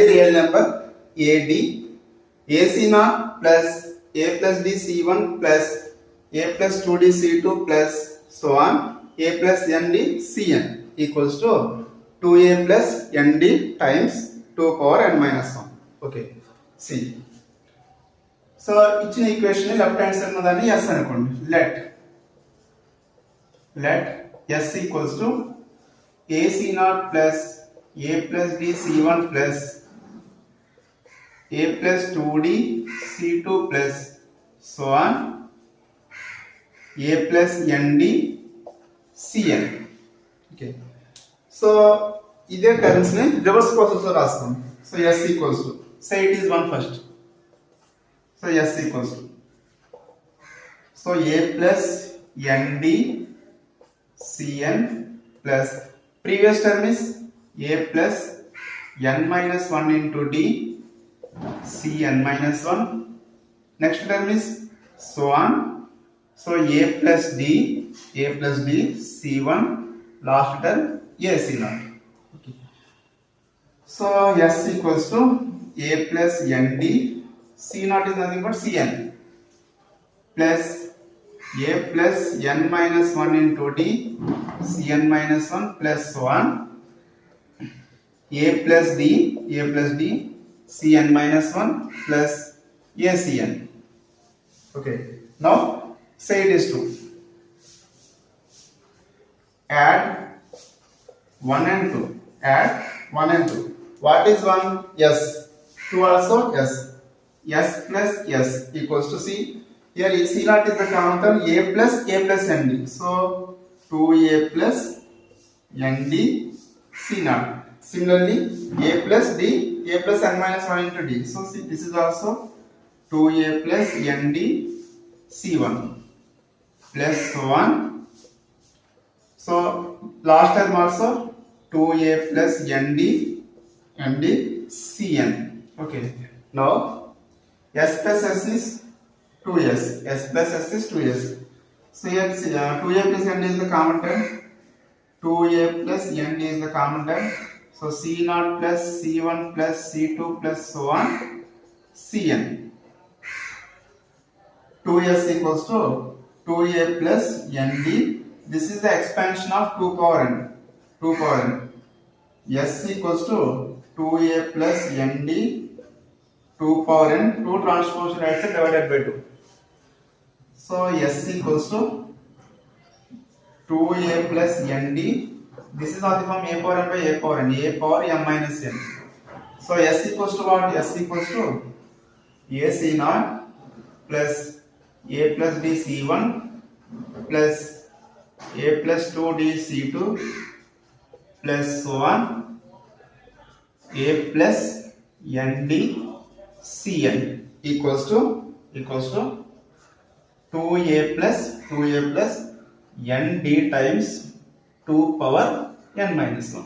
any real number AD, AC naught plus A plus D C1 plus A plus 2D C2 plus so on A plus ND Cn equals to 2A plus ND times 2 power n minus 1. Okay, see. So ఇచ్చిన equation left hand side ఉన్నదాన్ని yes అనుకోండి. let s equals to AC naught plus A plus D C1 plus A plus 2D C2 plus so on A plus ND Cn. Okay. So ఇదే terms ని reverse process లో రాస్తాం. So s equals to, say it is 1 first. So s equals to, so A plus ND Cn plus previous term is A plus n minus 1 into D Cn minus 1. Next term is so on. So A plus D C1, last term AC naught. Okay. So s equals to A plus ND, C naught is nothing but Cn, plus A plus n minus 1 into D Cn minus 1 plus so on A plus D Cn minus 1 plus ACn. Okay, now say it is 2. Add 1 and 2. Add 1 and 2. What is 1? Yes. 2 also? Yes. S plus S equals to C. Here C naught is the common term, A plus ND. So 2A plus ND C naught. Similarly, A plus D, A plus n minus 1 into D. So see, this is also 2A plus ND C1 plus so on. So last term also 2A plus ND Cn. Okay. Now S plus S is 2S. S plus S is 2S. So here 2A plus ND is the common term. 2A plus ND is the common term. So C naught plus C1 plus C2 plus so on Cn. 2S equals to 2A plus ND. This is the expansion of 2 power n. 2 power n. S equals to 2A plus ND 2 power n, 2 transpose right side divided by 2. So S equals to 2A plus ND. This is not the form A power n by A power n, A power m minus n. So S equals to what? S equals to AC naught plus A plus D C1 plus A plus 2D C2 plus so on A plus ND Cn equals to 2A plus ND times 2 power n minus 1.